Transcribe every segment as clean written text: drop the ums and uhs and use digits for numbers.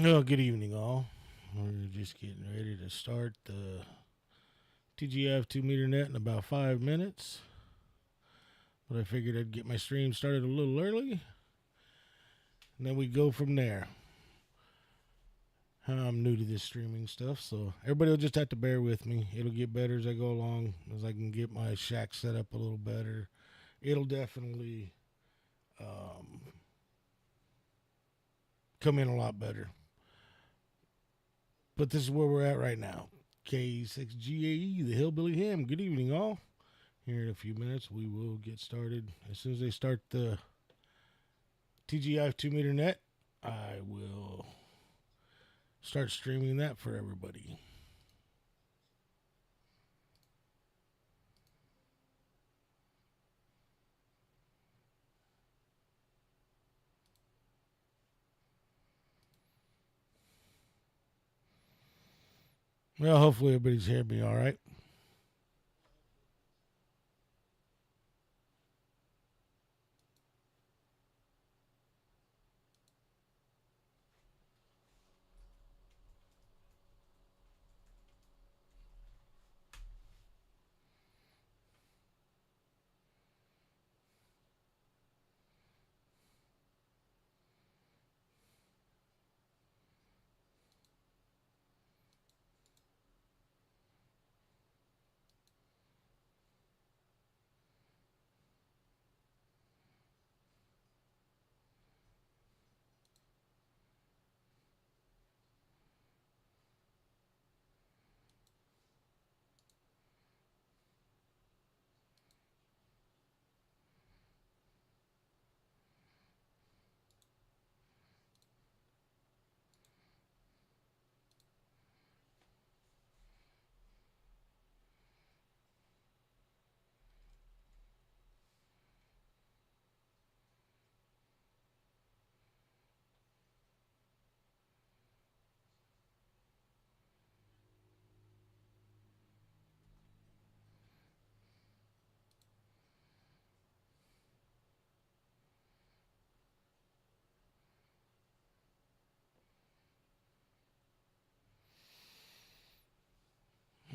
Oh, good evening, all. We're just getting ready to start the TGIF 2 meter net in about 5 minutes. But I figured I'd get my stream started a little early, and then we go from there. I'm new to this streaming stuff, so everybody will just have to bear with me. It'll get better as I go along, as I can get my shack set up a little better. It'll definitely come in a lot better. But this is where we're at right now. K6GAE, the Hillbilly Ham. Good evening, all. Here in a few minutes, we will get started. As soon as they start the TGIF 2 meter net, I will start streaming that for everybody. Well, hopefully everybody's hearing me all right.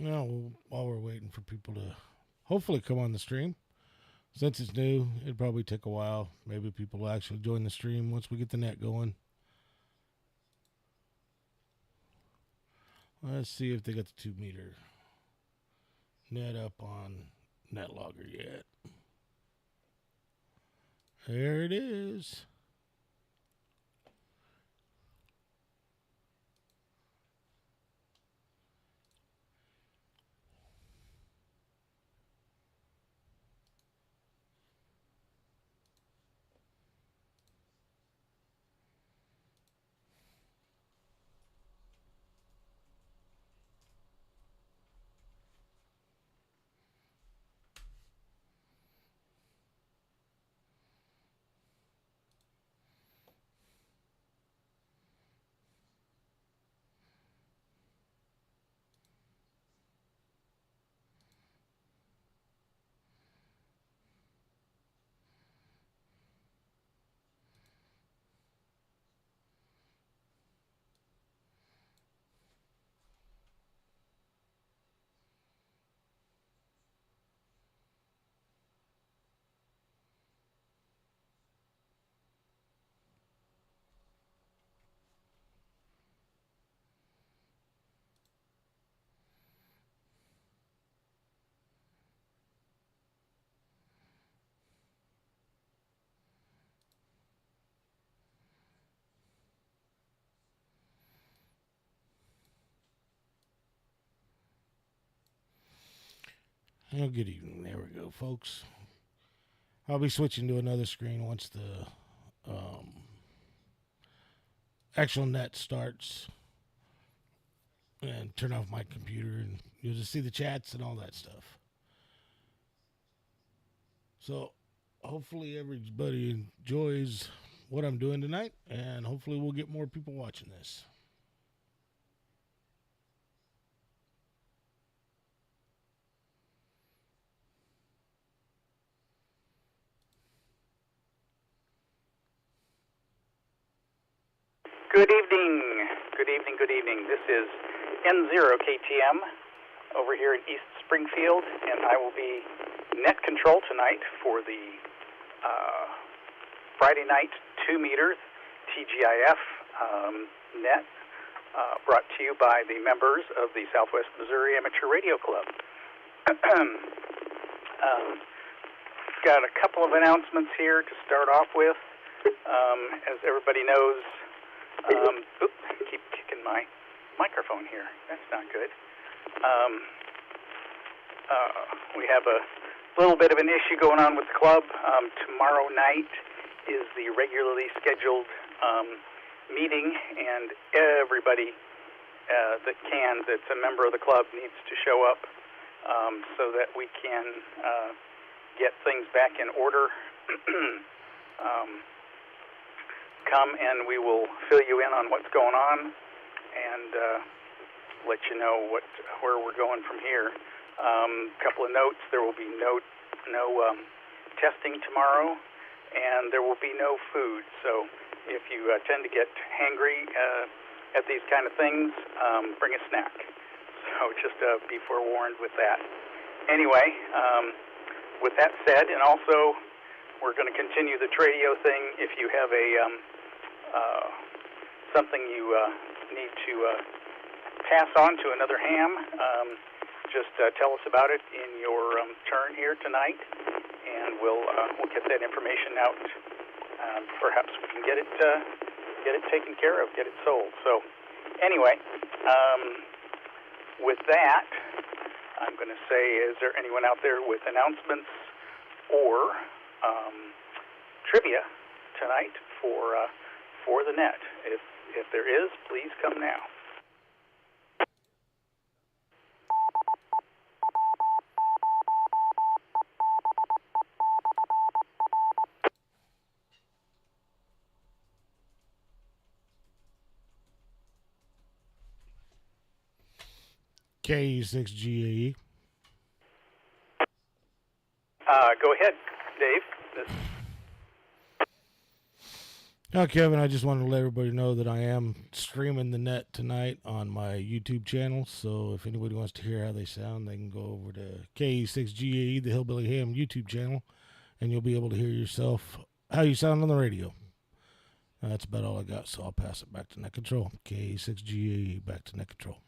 Now, while we're waiting for people to hopefully come on the stream, since it's new, it'd probably take a while. Maybe people will actually join the stream once we get the net going. Let's see if they got the 2 meter net up on NetLogger yet. There it is. Oh, good evening. There we go, folks. I'll be switching to another screen once the actual net starts, and turn off my computer, and you'll just see the chats and all that stuff. So hopefully everybody enjoys what I'm doing tonight, and hopefully we'll get more people watching this. Good evening. Good evening, good evening. This is N0KTM over here in East Springfield, and I will be net control tonight for the Friday night 2 meters TGIF net brought to you by the members of the Southwest Missouri Amateur Radio Club. Got a couple of announcements here to start off with. As everybody knows, keep kicking my microphone here. That's not good. We have a little bit of an issue going on with the club. Tomorrow night is the regularly scheduled meeting, and everybody that's a member of the club needs to show up so that we can get things back in order. Come and we will fill you in on what's going on and let you know where we're going from here. Couple of notes: there will be no testing tomorrow, and there will be no food. So if you tend to get hangry at these kind of things, bring a snack. So just be forewarned with that. Anyway, with that said, and also we're going to continue the Tradio thing. If you have something you need to pass on to another ham, just tell us about it in your turn here tonight, and we'll get that information out. Perhaps we can get it taken care of, get it sold. So anyway, with that, I'm going to say, is there anyone out there with announcements or trivia tonight for the net? If there is, please come now. KE6GAE. Go ahead, Dave. Now, Kevin, I just wanted to let everybody know that I am streaming the net tonight on my YouTube channel. So if anybody wants to hear how they sound, they can go over to KE6GAE, the Hillbilly Ham YouTube channel, and you'll be able to hear yourself how you sound on the radio. That's about all I got, so I'll pass it back to Net Control. KE6GAE, back to Net Control.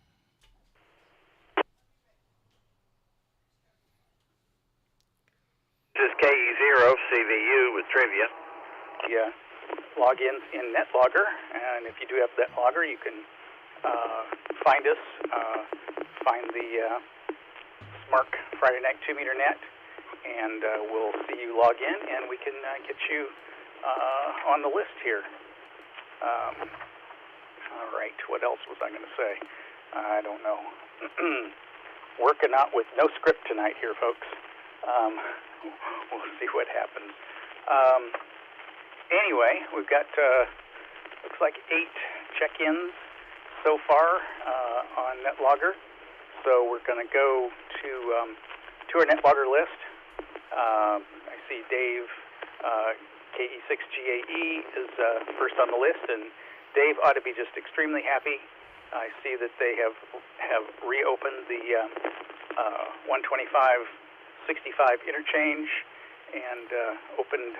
This is KE0CVU with trivia. Yeah. Logins in NetLogger, and if you do have NetLogger, you can find us, find the SMARC Friday Night 2 meter net, and we'll see you log in, and we can get you on the list here. All right, what else was I going to say? I don't know. Working out with no script tonight here, folks. We'll see what happens. Anyway, we've got, looks like 8 check-ins so far on NetLogger. So we're going to go to our NetLogger list. I see Dave, KE6GAE, is first on the list, and Dave ought to be just extremely happy. I see that they have reopened the 125/65 interchange and opened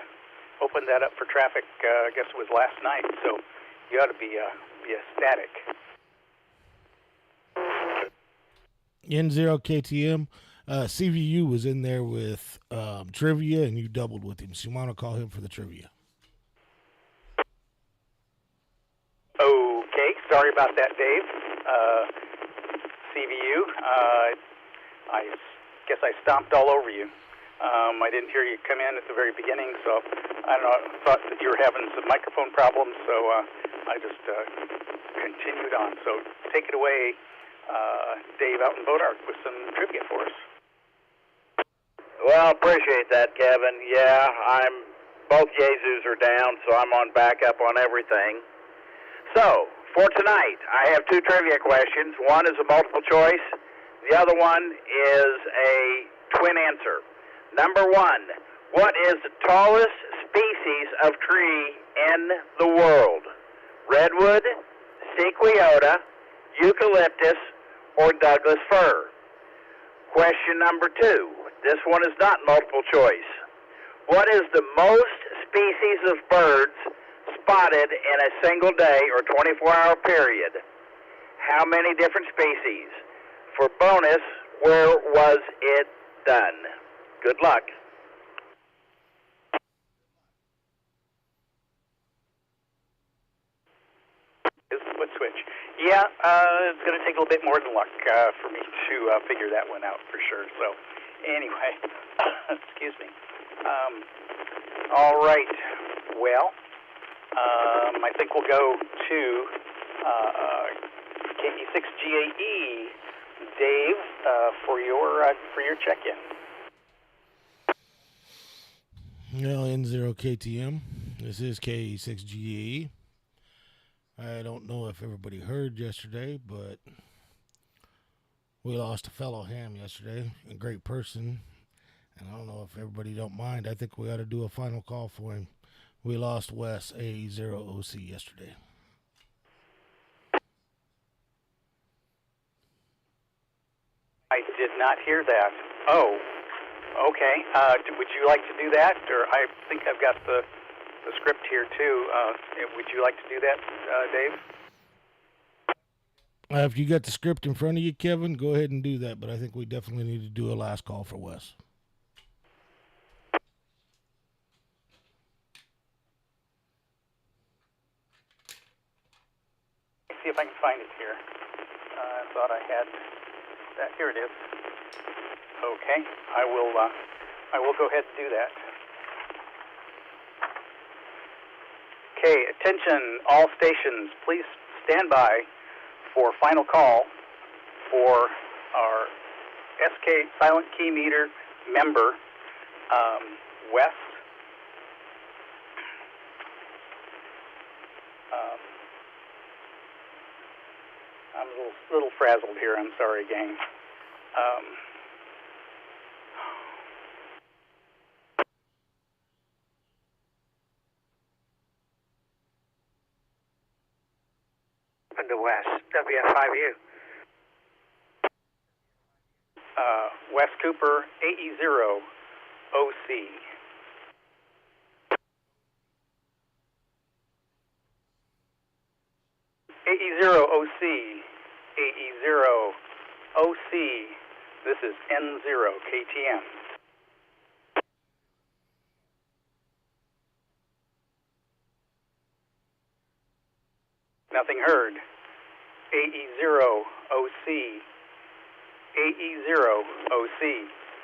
that up for traffic. I guess it was last night, so you ought to be ecstatic. N0KTM, CVU was in there with trivia, and you doubled with him, so you want to call him for the trivia. Okay, sorry about that, Dave. CVU, I guess I stomped all over you. I didn't hear you come in at the very beginning, so I don't know. I thought that you were having some microphone problems, so I just continued on. So take it away, Dave out in Bodark, with some trivia for us. Well, appreciate that, Kevin. Yeah, both Jesus are down, so I'm on backup on everything. So for tonight, I have 2 trivia questions. One is a multiple choice. The other one is a twin answer. Number 1, what is the tallest species of tree in the world? Redwood, sequoia, eucalyptus, or Douglas fir? Question number 2. This one is not multiple choice. What is the most species of birds spotted in a single day or 24-hour period? How many different species? For bonus, where was it done? Good luck. Let's switch. Yeah, it's going to take a little bit more than luck for me to figure that one out for sure. So, anyway, excuse me. All right. Well, I think we'll go to KE6GAE, Dave, for your check-in. Well, N0KTM. This is KE6GAE. I don't know if everybody heard yesterday, but we lost a fellow ham yesterday, a great person. And I don't know if everybody don't mind. I think we ought to do a final call for him. We lost Wes, AE0OC, yesterday. I did not hear that. Oh, okay. Would you like to do that? Or I think I've got the script here, too. Would you like to do that, Dave? If you got the script in front of you, Kevin, go ahead and do that. But I think we definitely need to do a last call for Wes. See if I can find it here. I thought I had that. Here it is. Okay, I will go ahead and do that. Okay, attention all stations. Please stand by for final call for our SK silent key meter member, Wes. I'm a little frazzled here. I'm sorry, gang. Under West, WF5U. Wes Cooper, AE0OC. AE0OC, AE0OC, this is N0KTM. Nothing heard. AE0OC, AE0OC,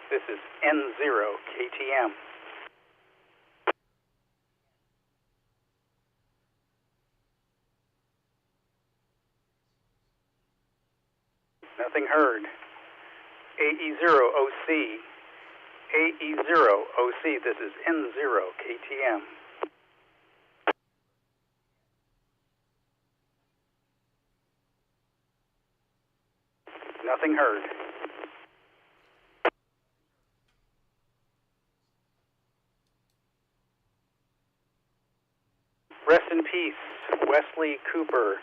this is N0KTM. Nothing heard. AE0OC, AE0OC, this is N0KTM. Nothing heard. Rest in peace, Wesley Cooper,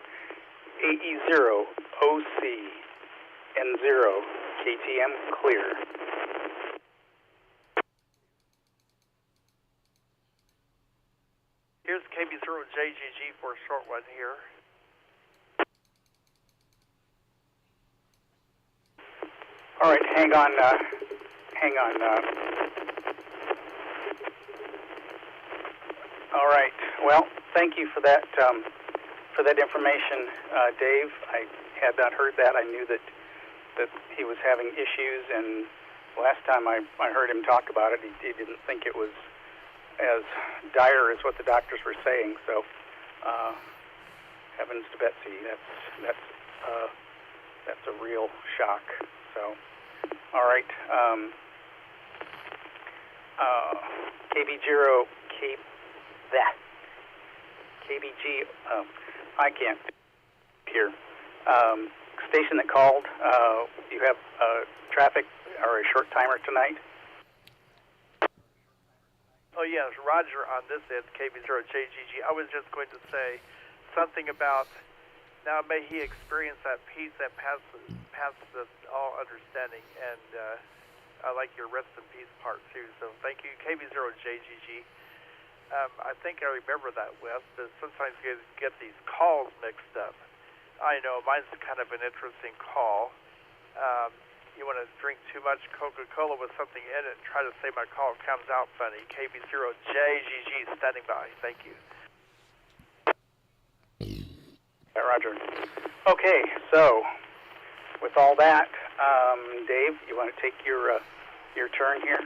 AE0OC. N0, KTM clear. Here's KB0JGG for a short one here. All right, hang on. All right. Well, thank you for that information, Dave. I had not heard that. I knew that he was having issues, and last time I heard him talk about it, he didn't think it was as dire as what the doctors were saying. So, heavens to Betsy, that's a real shock. So, all right, KBG, I can't hear. Station that called, you have traffic or a short timer tonight? Oh, yes, Roger on this end, KB0JGG. I was just going to say something about Now may he experience that peace that passes all understanding. And I like your rest in peace part too. So thank you, KB0JGG. I think I remember that, Wes, but sometimes you get these calls mixed up. I know mine's kind of an interesting call. You want to drink too much Coca-Cola with something in it and try to say my call comes out funny. KB0JGG standing by. Thank you. Roger. Okay, so with all that, Dave, you want to take your turn here?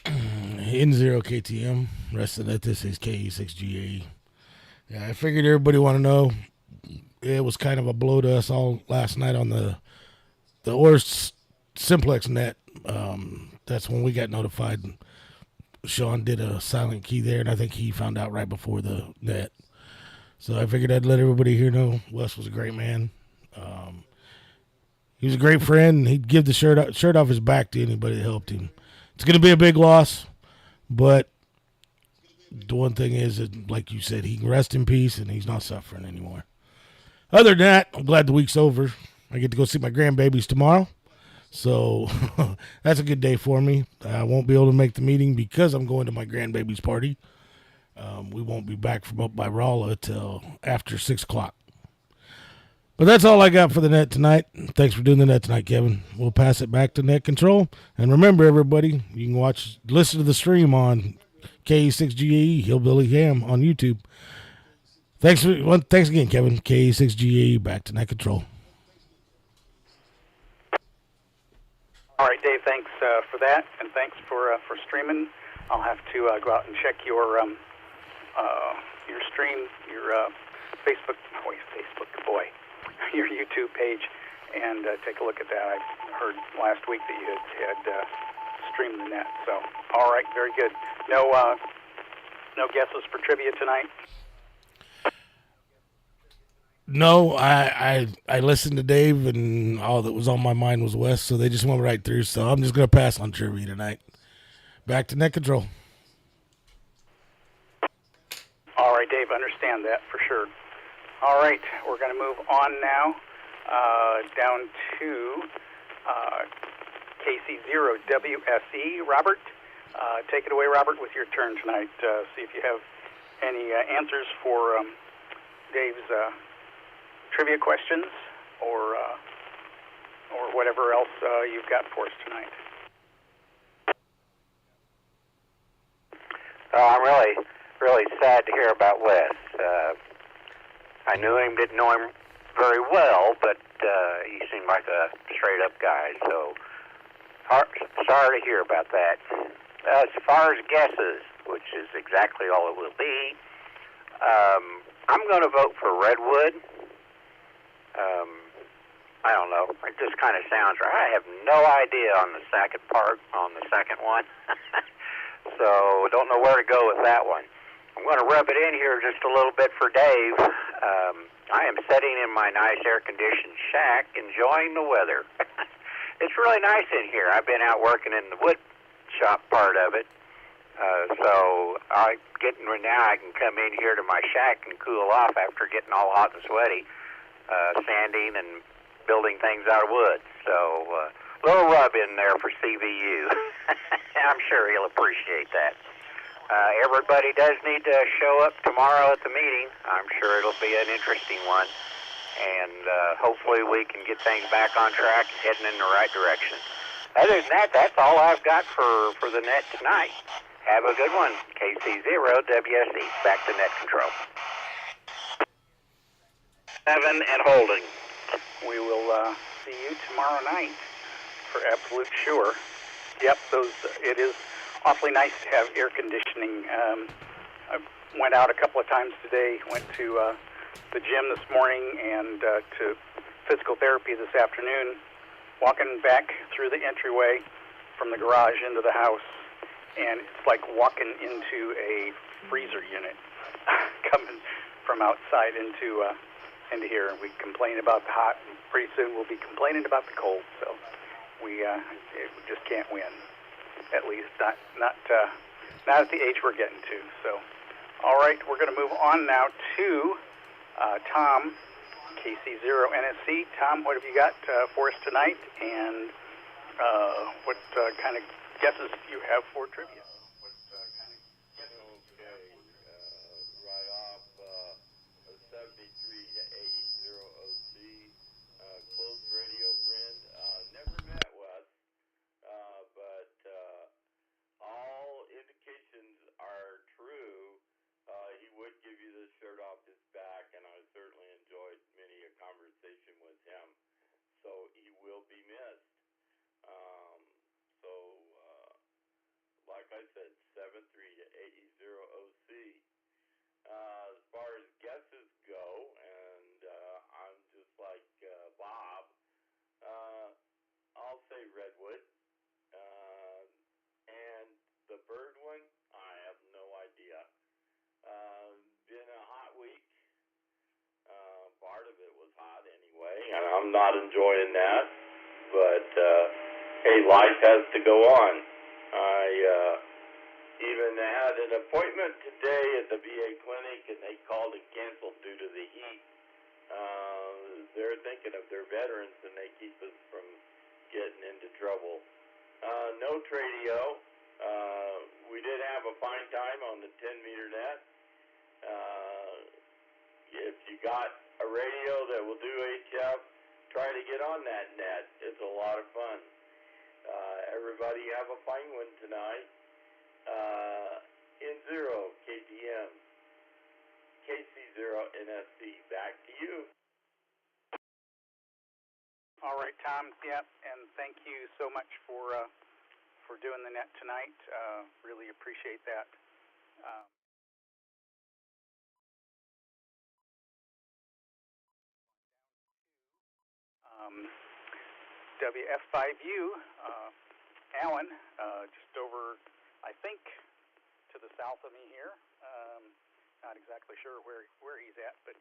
N0 KTM. Rest of that, this is KE6GAE. Yeah, I figured everybody want to know. It was kind of a blow to us all last night on the ORS simplex net. That's when we got notified. Sean did a silent key there, and I think he found out right before the net. So I figured I'd let everybody here know Wes was a great man. He was a great friend, and he'd give the shirt off his back to anybody that helped him. It's going to be a big loss, but the one thing is, that, like you said, he can rest in peace, and he's not suffering anymore. Other than that, I'm glad the week's over. I get to go see my grandbabies tomorrow, so that's a good day for me. I won't be able to make the meeting because I'm going to my grandbabies' party. We won't be back from up by Rolla till after 6 o'clock. But that's all I got for the net tonight. Thanks for doing the net tonight, Kevin. We'll pass it back to Net Control. And remember, everybody, you can listen to the stream on KE6GAE, Hillbilly Ham on YouTube. Thanks again, Kevin. KE6GAE, back to Net Control. All right, Dave, thanks for that, and thanks for streaming. I'll have to go out and check your stream, your your YouTube page, and take a look at that. I heard last week that you had streamed the net. So, all right, very good. No guesses for trivia tonight. No, I listened to Dave, and all that was on my mind was Wes, so they just went right through. So I'm just going to pass on trivia tonight. Back to Net Control. All right, Dave, understand that for sure. All right, we're going to move on now down to KC0WSE. Robert, take it away, Robert, with your turn tonight. See if you have any answers for Dave's trivia questions or whatever else you've got for us tonight. I'm really sad to hear about Wes. I knew him, didn't know him very well, but he seemed like a straight-up guy, so sorry to hear about that. As far as guesses, which is exactly all it will be, I'm going to vote for Redwood. I don't know. It just kind of sounds right. I have no idea on the second one. So don't know where to go with that one. I'm going to rub it in here just a little bit for Dave. I am sitting in my nice air-conditioned shack enjoying the weather. It's really nice in here. I've been out working in the wood shop part of it. So now I can come in here to my shack and cool off after getting all hot and sweaty, sanding and building things out of wood. So a little rub in there for CVU. I'm sure he'll appreciate that. Everybody does need to show up tomorrow at the meeting. I'm sure it'll be an interesting one. And hopefully we can get things back on track and heading in the right direction. Other than that, that's all I've got for the net tonight. Have a good one. KC0WSE, back to Net Control. 7 and holding. We will see you tomorrow night for absolute sure. Yep, it is awfully nice to have air conditioning. I went out a couple of times today, went to the gym this morning and to physical therapy this afternoon. Walking back through the entryway from the garage into the house, and it's like walking into a freezer unit coming from outside into here. We complain about the hot, and pretty soon we'll be complaining about the cold. So we just can't win. At least not at the age we're getting to. So, all right, we're going to move on now to Tom, KC0NSC. Tom, what have you got for us tonight, and what kind of guesses you have for trivia? Right off a 73 to 80OC, close radio friend. Never met Wes, but all indications are true. He would give you the shirt off his back, and I certainly enjoyed many a conversation with him. So he will be missed. Like I said, 73 to 80OC. As far as guesses go, and I'm just like Bob, I'll say Redwood. And the bird one, I have no idea. Been a hot week. Part of it was hot anyway, and I'm not enjoying that. But hey, life has to go on. I even had an appointment today at the VA clinic, and they called and canceled due to the heat. They're thinking of their veterans, and they keep us from getting into trouble. No radio. We did have a fine time on the 10-meter net. If you got a radio that will do HF, try to get on that net. It's a lot of fun. Everybody have a fine one tonight. N0 KTM, KC0NSC. Back to you. All right, Tom. Yep, and thank you so much for doing the net tonight. Really appreciate that. WF5U, Alan, just over, I think, to the south of me here. Not exactly sure where he's at, but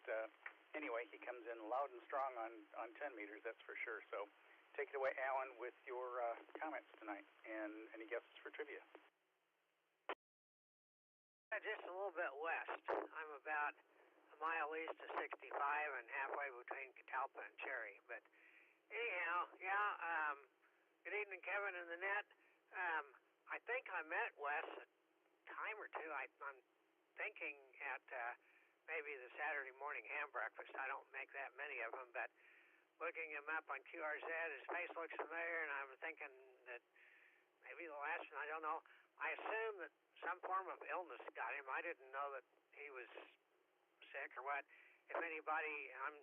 anyway, he comes in loud and strong on 10 meters, that's for sure. So take it away, Alan, with your comments tonight and any guesses for trivia. Just a little bit west. I'm about a mile east of 65 and halfway between Catalpa and Cherry. But anyhow, yeah, good evening, Kevin in the net. I think I met Wes a time or two. I'm thinking at maybe the Saturday morning ham breakfast. I don't make that many of them, but looking him up on QRZ, his face looks familiar, and I'm thinking that maybe the last one, I don't know. I assume that some form of illness got him. I didn't know that he was sick or what. If anybody, I'm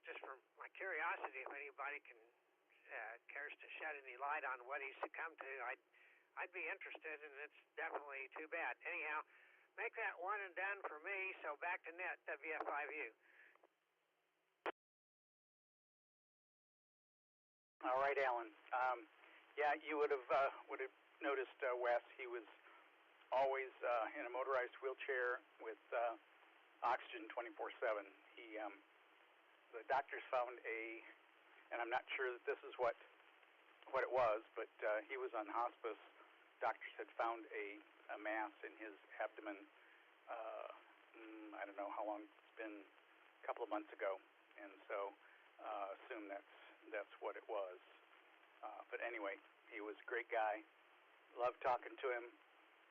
just from my curiosity, if anybody cares to shed any light on what he succumbed to, I'd be interested, and it's definitely too bad. Anyhow, make that one and done for me. So back to net, WF5U. All right, Alan. Yeah, you would have noticed Wes. He was always in a motorized wheelchair with oxygen 24/7. The doctors found and I'm not sure that this is what it was, but he was on hospice. Doctors had found a mass in his abdomen. I don't know how long it's been, a couple of months ago, and so assume that's what it was. But anyway, he was a great guy. Loved talking to him.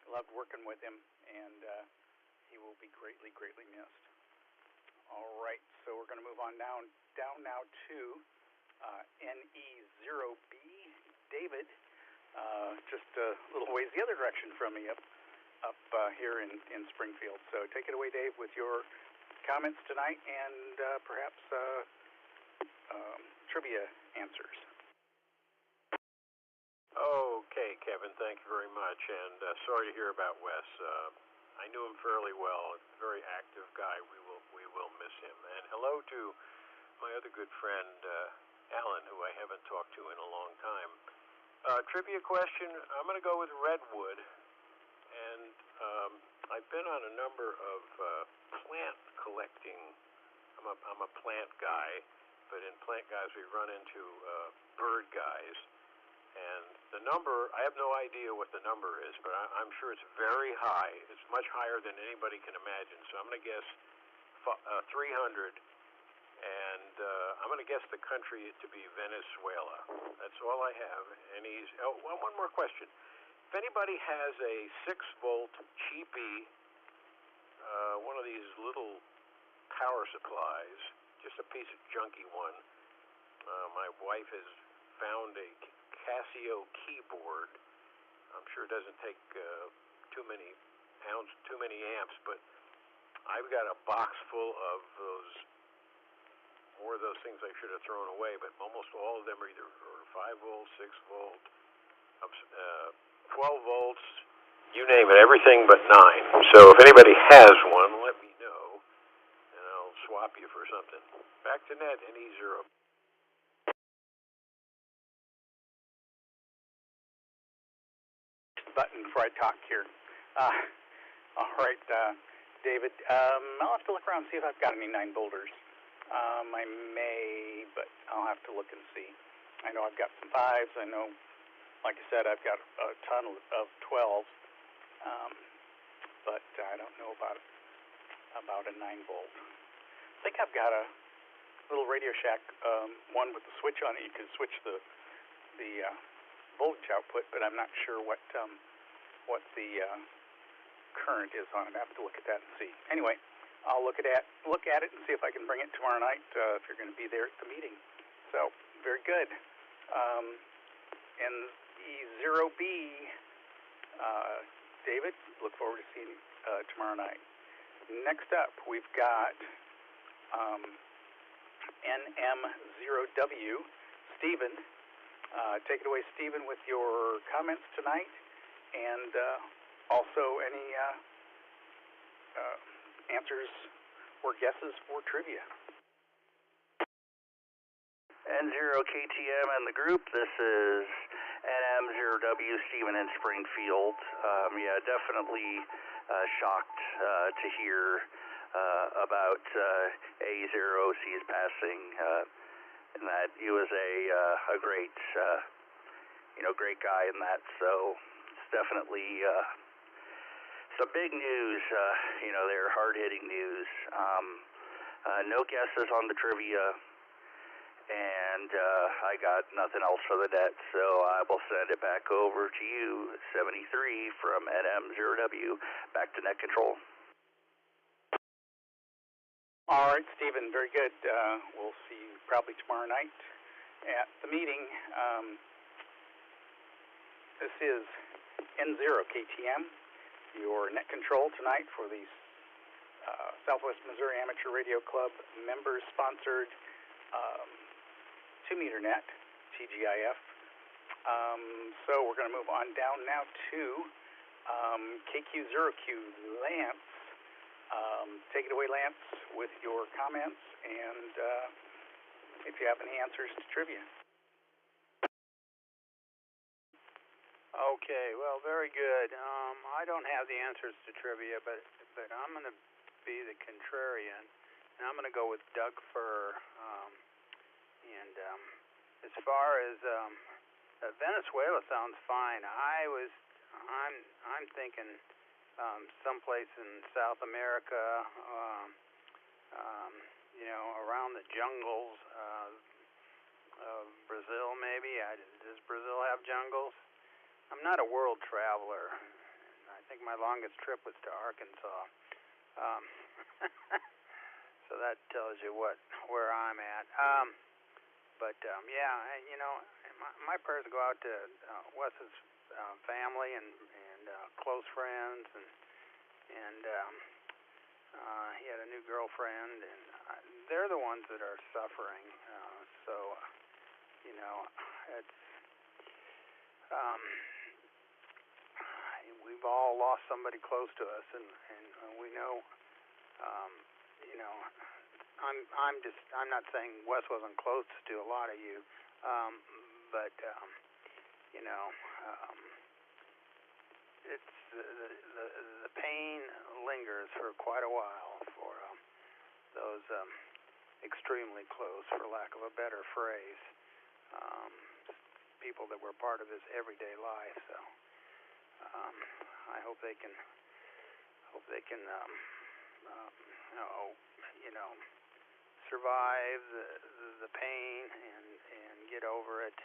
Loved working with him, and he will be greatly, greatly missed. All right, so we're going to move on down now to NE0B, David, just a little ways the other direction from me, up here in Springfield. So take it away, Dave, with your comments tonight and perhaps trivia answers. Okay, Kevin, thank you very much, and sorry to hear about Wes. I knew him fairly well. A very active guy. We will miss him. And hello to my other good friend Alan, who I haven't talked to in a long time. Trivia question. I'm going to go with Redwood, and I've been on a number of plant collecting. I'm a plant guy, but in plant guys we run into bird guys. And the number, I have no idea what the number is, but I'm sure it's very high. It's much higher than anybody can imagine. So I'm going to guess 300, and I'm going to guess the country to be Venezuela. That's all I have. And he's one more question. If anybody has a 6-volt cheapy, one of these little power supplies, just a piece of junky one. My wife has found a Casio keyboard. I'm sure it doesn't take too many amps, but I've got a box full of more of those things I should have thrown away, but almost all of them are either 5 volts, 6 volt, 12 volts, you name it, everything but 9. So if anybody has one, let me know, and I'll swap you for something. Back to net, NE0. Button before I talk here. All right, David. I'll have to look around and see if I've got any 9-volters. I may, but I'll have to look and see. I know I've got some 5s. I know, like I said, I've got a ton of 12s, but I don't know about a 9-volt. I think I've got a little Radio Shack one with the switch on it. You can switch the voltage output, but I'm not sure what the current is on it. I have to look at that and see. Anyway, I'll look at it and see if I can bring it tomorrow night if you're going to be there at the meeting. So, very good. And E0B, David, look forward to seeing you tomorrow night. Next up, we've got NM0W, Stephen. Take it away, Stephen, with your comments tonight, and also any answers or guesses for trivia. N0KTM and the group, this is NM0W, Stephen in Springfield. Definitely shocked to hear about A0C's passing, and that he was a great, great guy in that, so it's definitely some big news, they're hard-hitting news. No guesses on the trivia, and I got nothing else for the net, so I will send it back over to you, 73 from NM0W, back to net control. All right, Stephen, very good. We'll see you probably tomorrow night at the meeting. This is N0KTM, your net control tonight for the Southwest Missouri Amateur Radio Club members-sponsored 2-meter net, TGIF. So we're going to move on down now to KQ0Q, Lance. Take it away, Lance, with your comments and if you have any answers to trivia. Okay, well, very good. I don't have the answers to trivia, but I'm going to be the contrarian, and I'm going to go with Doug Furr. And as far as Venezuela sounds fine. I'm thinking someplace in South America, around the jungles of Brazil, maybe. Does Brazil have jungles? I'm not a world traveler. I think my longest trip was to Arkansas. So that tells you where I'm at. My prayers go out to Wes's family and close friends, and he had a new girlfriend, and they're the ones that are suffering. It's we've all lost somebody close to us, and we know. I'm not saying Wes wasn't close to a lot of you, but it's the pain lingers for quite a while for those extremely close, for lack of a better phrase, people that were part of his everyday life. So I hope they can oh, you know, survive the pain and get over it,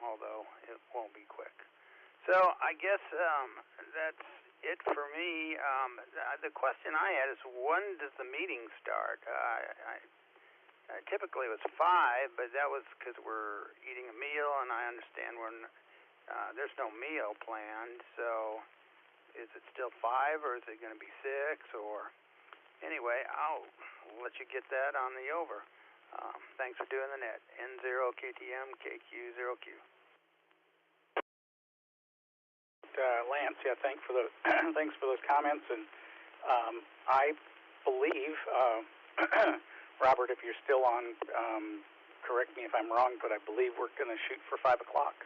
although it won't be quick. So I guess that's it for me. The question I had is, when does the meeting start? Typically it was 5, but that was because we're eating a meal, and I understand there's no meal planned. So is it still 5, or is it going to be 6? Or anyway, I'll let you get that on the over. Thanks for doing the net. N0QTM KQ0Q. Lance, yeah, thanks for those comments, and I believe, Robert, if you're still on, correct me if I'm wrong, but I believe we're going to shoot for 5 o'clock,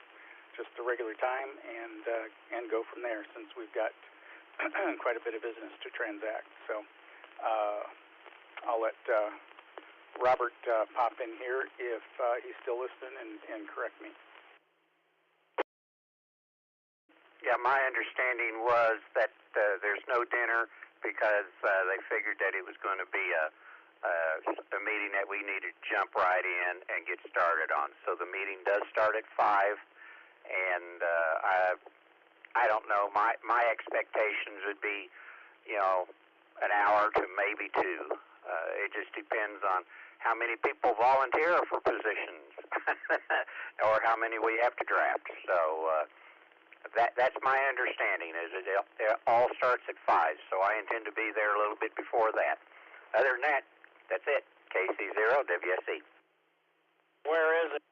just the regular time, and go from there, since we've got quite a bit of business to transact. So I'll let Robert pop in here if he's still listening and correct me. Yeah, my understanding was that there's no dinner because they figured that it was going to be a meeting that we needed to jump right in and get started on. So the meeting does start at 5, and I don't know. My expectations would be, an hour to maybe 2. It just depends on how many people volunteer for positions or how many we have to draft. So that's my understanding, is it all starts at 5, so I intend to be there a little bit before that. Other than that, that's it. KC0 WSE. Where is it?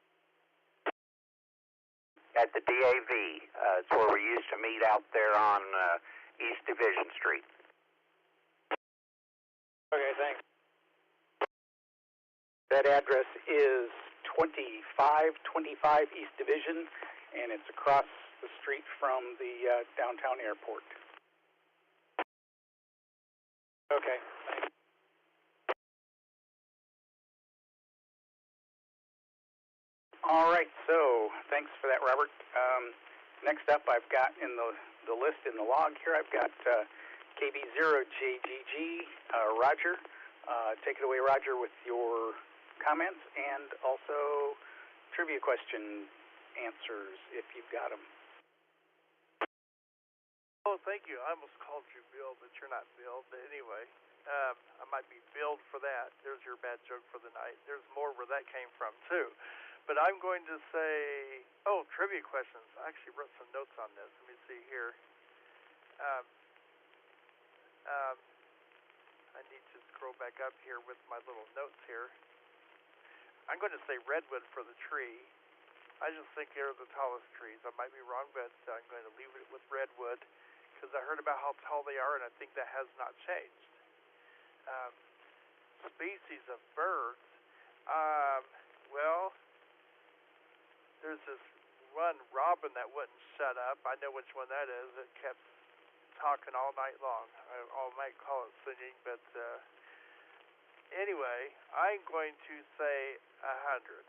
At the DAV. It's where we used to meet out there on East Division Street. Okay, thanks. That address is 2525 East Division, and it's across the street from the downtown airport. Okay, thanks. All right, so thanks for that, Robert. Next up, I've got in the list in the log here, I've got KB0JGG, Roger. Take it away, Roger, with your comments and also trivia question answers if you've got them. Oh, thank you. I almost called you Bill, but you're not Bill. But anyway, I might be billed for that. There's your bad joke for the night. There's more where that came from, too. But I'm going to say, trivia questions. I actually wrote some notes on this. Let me see here. I need to scroll back up here with my little notes here. I'm going to say redwood for the tree. I just think they're the tallest trees. I might be wrong, but I'm going to leave it with redwood because I heard about how tall they are, and I think that has not changed. Species of birds. Well, there's this one robin that wouldn't shut up. I know which one that is. It kept talking all night long. I might call it singing, but anyway, I'm going to say 100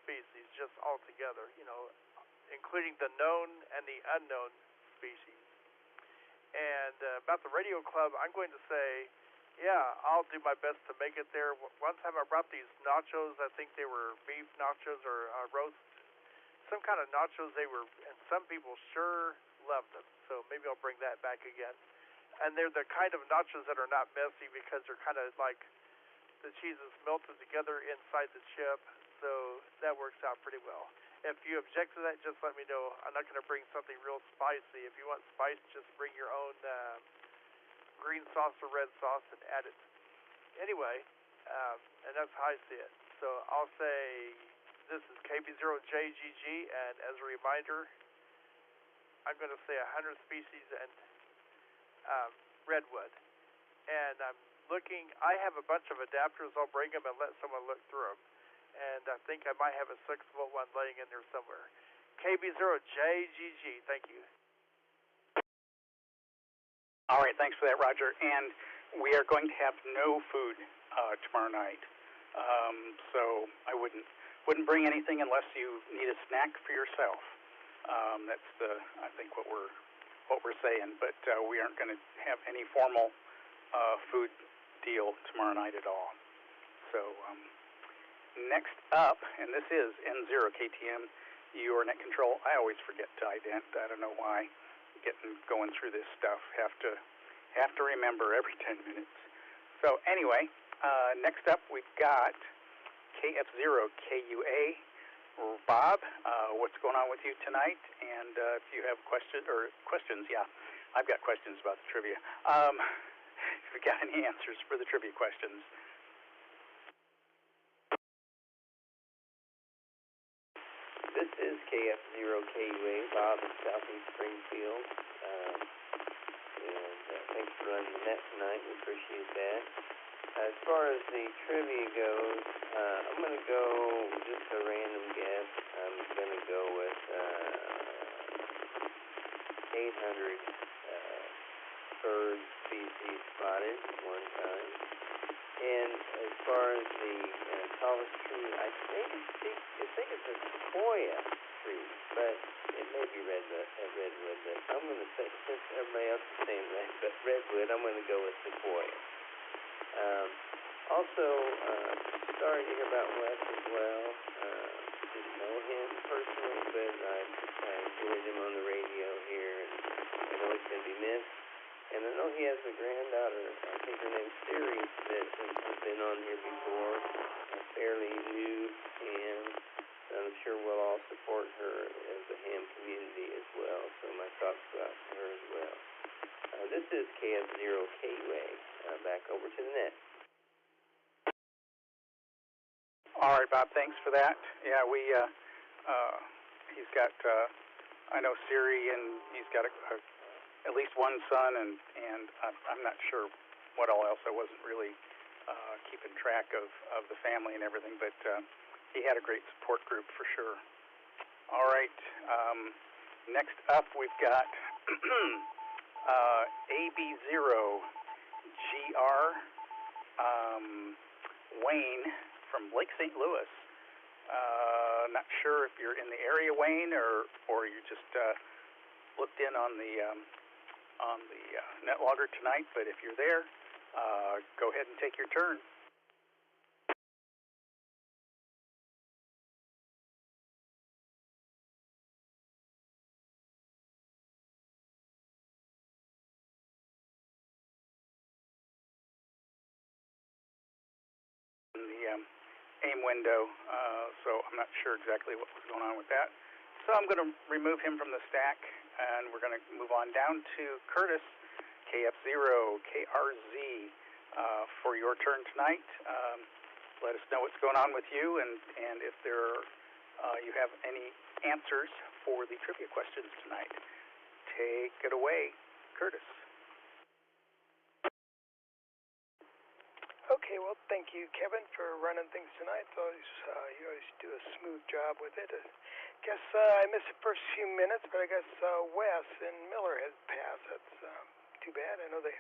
species just all together, including the known and the unknown species. And about the radio club, I'm going to say, yeah, I'll do my best to make it there. One time I brought these nachos. I think they were beef nachos or roast, some kind of nachos. And some people sure loved them. So maybe I'll bring that back again. And they're the kind of nachos that are not messy because they're kind of like the cheese is melted together inside the chip. So that works out pretty well. If you object to that, just let me know. I'm not going to bring something real spicy. If you want spice, just bring your own green sauce or red sauce and add it. Anyway, and that's how I see it. So I'll say this is KB0JGG, and as a reminder, I'm going to say 100 species and redwood. And I'm looking, I have a bunch of adapters. I'll bring them and let someone look through them. And I think I might have a 6-volt one laying in there somewhere. KB0JGG, thank you. All right, thanks for that, Roger. And we are going to have no food tomorrow night. So I wouldn't bring anything unless you need a snack for yourself. That's I think what we're saying. But we aren't going to have any formal food deal tomorrow night at all. So next up, and this is N0KTM, your net control. I always forget to ident. I don't know why. Going through this stuff, have to remember every 10 minutes. So anyway, next up we've got KF0KUA. Bob, what's going on with you tonight? And if you have questions, yeah, I've got questions about the trivia. If you've got any answers for the trivia questions. This is KF0KUA, Bob in Southeast Springfield. Thanks for running the net tonight. We appreciate that. As far as the trivia goes, I'm going to go just a random guess. I'm going to go with 800 bird species spotted one time. And as far as the tallest tree, I think it's a sequoia tree, but it may be redwood. But I'm going to say, since everybody else is saying redwood, I'm going to go with sequoia. Also, sorry to hear about Wes as well. Didn't know him personally, but I enjoyed him on the radio here, and I know he's going to be missed. And I know he has a granddaughter, I think her name's Siri, that has been on here before, fairly new ham. I'm sure we'll all support her as a ham community as well, so my thoughts go out to her as well. This is KF0KUA. Back over to the net. All right, Bob, thanks for that. Yeah, he's got, I know Siri, and he's got at least one son, and I'm not sure what all else. I wasn't really keeping track of the family and everything, but he had a great support group for sure. All right, next up we've got AB0GR Wayne from Lake St. Louis. Not sure if you're in the area, Wayne, or you just looked in on the NetLogger tonight, but if you're there, go ahead and take your turn. In the AIM window, so I'm not sure exactly what was going on with that. So I'm going to remove him from the stack, and we're going to move on down to Curtis, KF0KRZ, for your turn tonight. Let us know what's going on with you, and if you have any answers for the trivia questions tonight. Take it away, Curtis. Okay, well, thank you, Kevin, for running things tonight. You always do a smooth job with it. Guess I missed the first few minutes, but I guess Wes and Miller had passed. That's too bad. I know I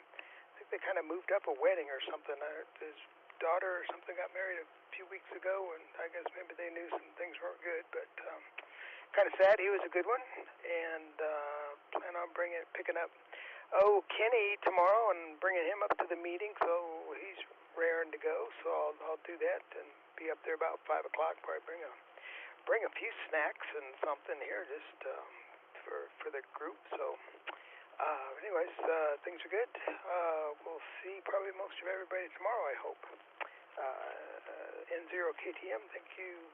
think they kind of moved up a wedding or something. His daughter or something got married a few weeks ago, and I guess maybe they knew some things weren't good. But kind of sad. He was a good one, and plan on picking up Kenny tomorrow and bringing him up to the meeting. So he's raring to go, so I'll do that and be up there about 5 o'clock. Probably bring a few snacks and something here just for the group. So anyways, things are good. We'll see probably most of everybody tomorrow, I hope. N0KTM, thank you,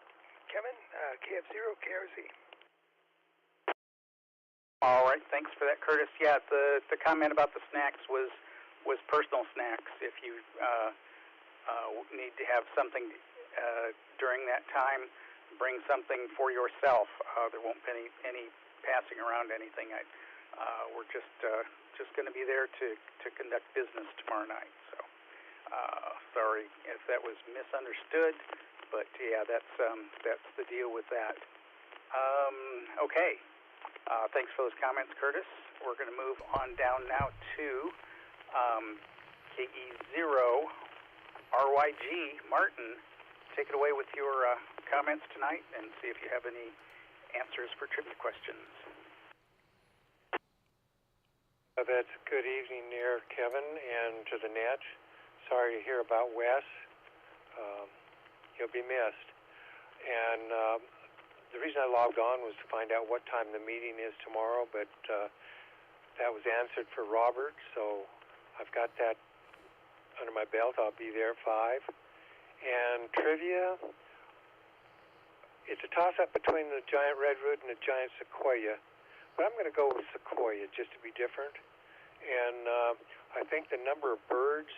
Kevin. KF0KRZ. All right, thanks for that, Curtis. Yeah, the comment about the snacks was personal snacks. If you need to have something during that time, bring something for yourself. There won't be any passing around anything. We're just going to be there to conduct business tomorrow night. So sorry if that was misunderstood, but yeah, that's the deal with that. Okay. Thanks for those comments, Curtis. We're going to move on down now to KE0RYG Martin. Take it away with your comments tonight and see if you have any answers for trivia questions. That's good evening there, Kevin, and to the net. Sorry to hear about Wes. He'll be missed. And the reason I logged on was to find out what time the meeting is tomorrow, but that was answered for Robert, so I've got that under my belt. I'll be there at 5. And trivia, it's a toss-up between the giant redwood and the giant sequoia, but I'm going to go with sequoia just to be different. And I think the number of birds,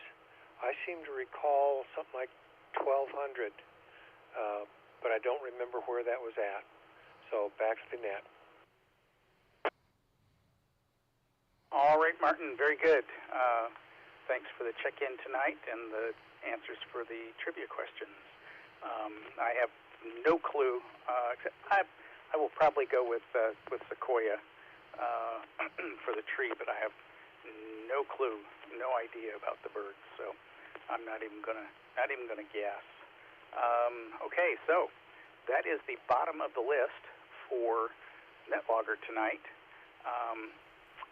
I seem to recall something like 1,200, but I don't remember where that was at. So back to the net. All right, Martin, very good. Thanks for the check-in tonight and the answers for the trivia questions. I have no clue. Except I will probably go with sequoia for the tree, but I have no clue, no idea about the birds. So I'm not even gonna guess. Okay, so that is the bottom of the list for NetLogger tonight.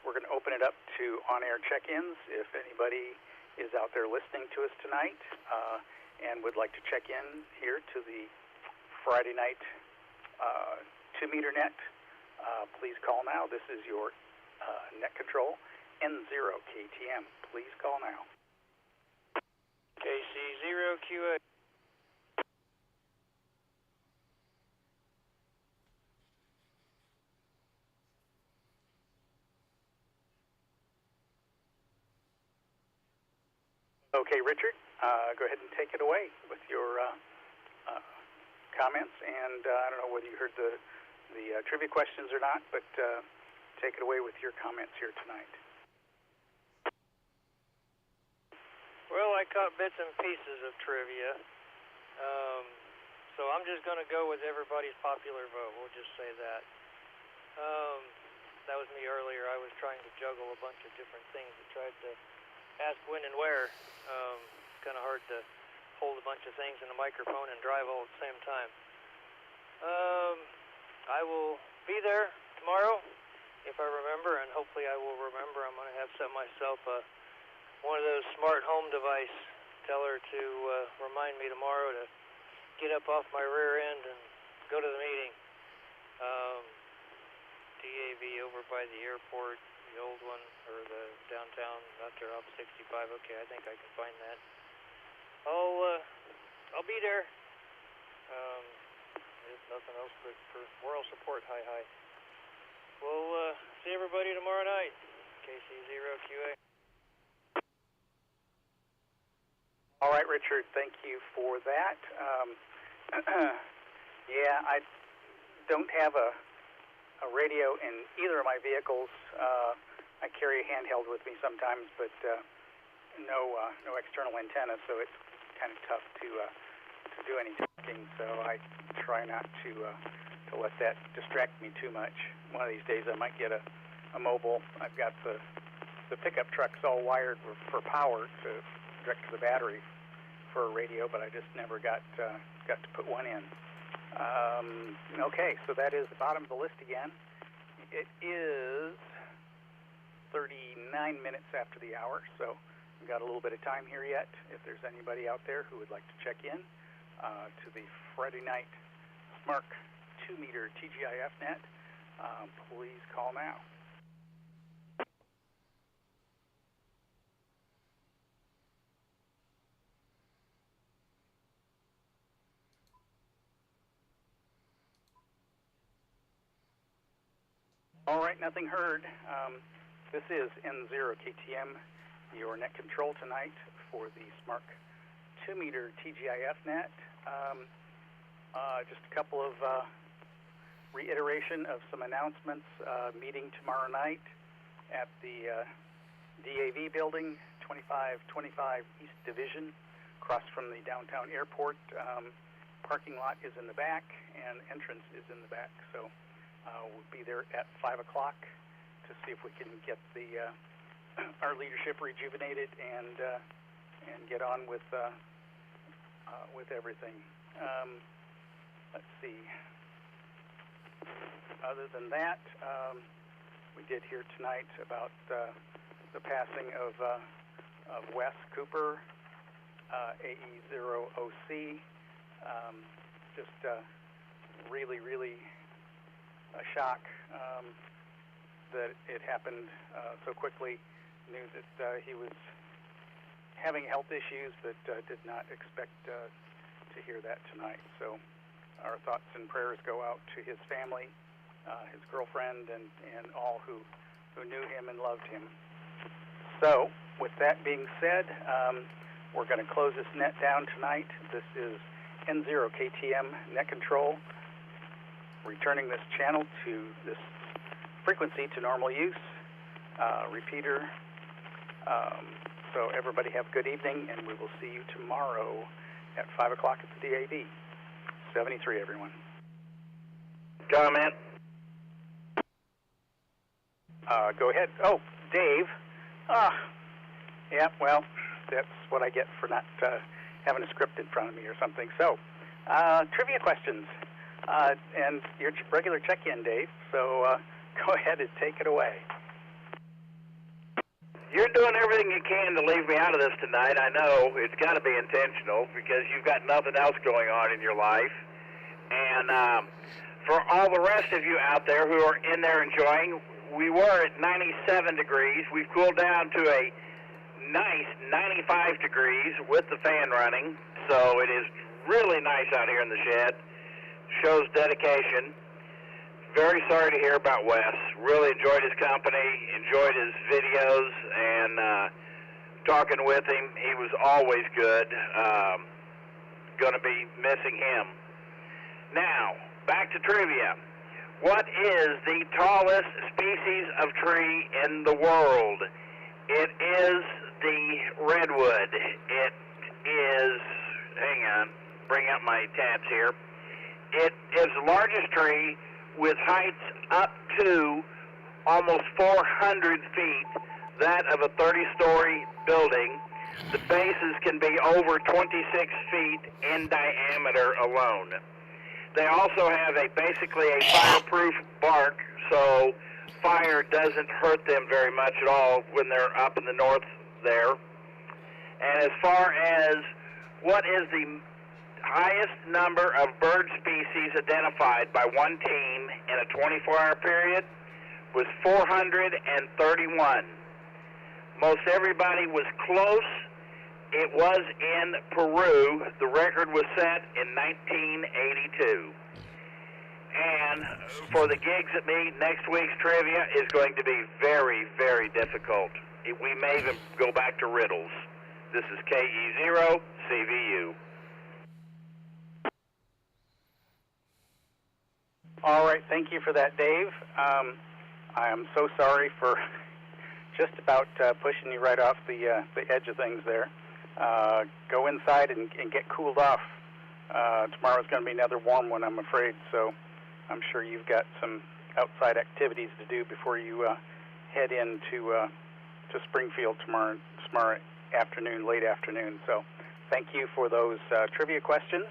We're going to open it up to on-air check-ins. If anybody is out there listening to us tonight and would like to check in here to the Friday night 2-meter net, please call now. This is your net control, N0KTM. Please call now. KC0QA. Okay, Richard, go ahead and take it away with your comments. And I don't know whether you heard the trivia questions or not, but take it away with your comments here tonight. Well, I caught bits and pieces of trivia, so I'm just going to go with everybody's popular vote. We'll just say that. That was me earlier. I was trying to juggle a bunch of different things. I tried to ask when and where. It's kind of hard to hold a bunch of things in a microphone and drive all at the same time. I will be there tomorrow if I remember, and hopefully I will remember. I'm going to have set myself one of those smart home device teller to remind me tomorrow to get up off my rear end and go to the meeting. DAV over by the airport, the old one, or the downtown, not there off 65. Okay, I think I can find that. I'll be there. There's nothing else but for moral support. Hi. We'll see everybody tomorrow night. KC0QA. All right, Richard, thank you for that. Yeah, I don't have a radio in either of my vehicles. I carry a handheld with me sometimes, but no external antenna, so it's kind of tough to do any talking. So I try not to let that distract me too much. One of these days I might get a mobile. I've got the pickup trucks all wired for power direct to the battery for a radio, but I just never got to put one in. Okay, so that is the bottom of the list again. It is 39 minutes after the hour, so we've got a little bit of time here yet. If there's anybody out there who would like to check in to the Friday night SMARC 2-meter TGIF net, please call now. All right, nothing heard. This is N0KTM, your net control tonight for the SMARC 2-meter TGIF net. Just a couple of reiteration of some announcements. Meeting tomorrow night at the DAV building, 2525 East Division, across from the downtown airport. Parking lot is in the back and entrance is in the back. So we'll be there at 5 o'clock to see if we can get our leadership rejuvenated and get on with everything. Let's see. Other than that, we did hear tonight about the passing of Wes Cooper, AE0OC. Just really, really a shock that it happened so quickly. Knew that he was having health issues, but did not expect to hear that tonight. So our thoughts and prayers go out to his family, his girlfriend, and all who knew him and loved him. So with that being said, we're going to close this net down tonight. This is N0 KTM net control, returning this channel to this frequency to normal use. Repeater. So everybody have a good evening, and we will see you tomorrow at 5 o'clock at the DAB. 73, everyone. Comment? Go ahead. Oh, Dave. Yeah, well, that's what I get for not having a script in front of me or something. So, trivia questions. And your regular check-in, Dave. So go ahead and take it away. You're doing everything you can to leave me out of this tonight. I know it's got to be intentional because you've got nothing else going on in your life. And for all the rest of you out there who are in there enjoying, we were at 97 degrees. We've cooled down to a nice 95 degrees with the fan running. So it is really nice out here in the shed. Shows dedication. Very sorry to hear about Wes. Really enjoyed his company, enjoyed his videos, and talking with him. He was always good. Going to be missing him. Now, back to trivia. What is the tallest species of tree in the world? It is the redwood. It is, hang on, bring up my tabs here. It is the largest tree with heights up to almost 400 feet, that of a 30-story building. The bases can be over 26 feet in diameter alone. They also have basically a fireproof bark, so fire doesn't hurt them very much at all when they're up in the north there. And as far as what is the highest number of bird species identified by one team in a 24-hour period was 431. Most everybody was close. It was in Peru. The record was set in 1982. And for the gigs at me, next week's trivia is going to be very, very difficult. We may even go back to riddles. This is KE0 CVU. All right, thank you for that, Dave. I am so sorry for just about pushing you right off the edge of things there. Go inside and get cooled off. Tomorrow's going to be another warm one, I'm afraid, so I'm sure you've got some outside activities to do before you head into to Springfield tomorrow afternoon, late afternoon. So thank you for those trivia questions,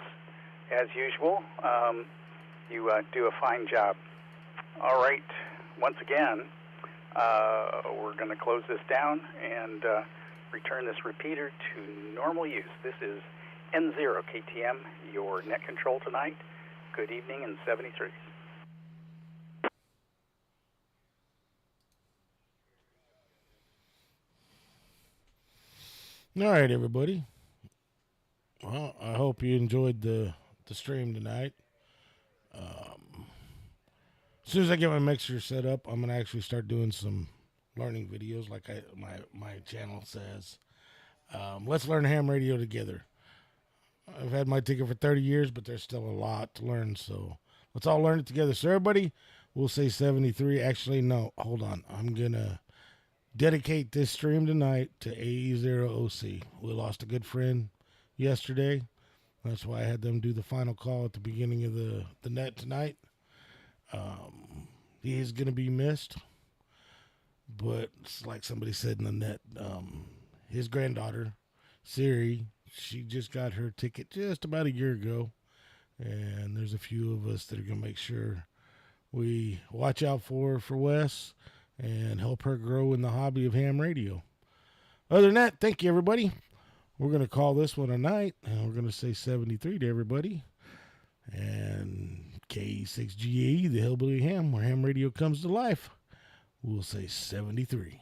as usual. You do a fine job. All right, once again, we're going to close this down and return this repeater to normal use. This is N0 KTM, your net control tonight. Good evening in 73. All right, everybody. Well, I hope you enjoyed the stream tonight. As soon as I get my mixer set up, I'm going to actually start doing some learning videos like my channel says. Let's learn ham radio together. I've had my ticket for 30 years, but there's still a lot to learn, so let's all learn it together. So everybody, we'll say 73. Actually, no, hold on. I'm going to dedicate this stream tonight to AE0OC. We lost a good friend yesterday. That's why I had them do the final call at the beginning of the net tonight. He is going to be missed, but it's like somebody said in the net, his granddaughter, Siri, she just got her ticket just about a year ago, and there's a few of us that are going to make sure we watch out for Wes and help her grow in the hobby of ham radio. Other than that, thank you, everybody. We're going to call this one a night, and we're going to say 73 to everybody. And K6GAE, the Hillbilly Ham, where ham radio comes to life, we'll say 73.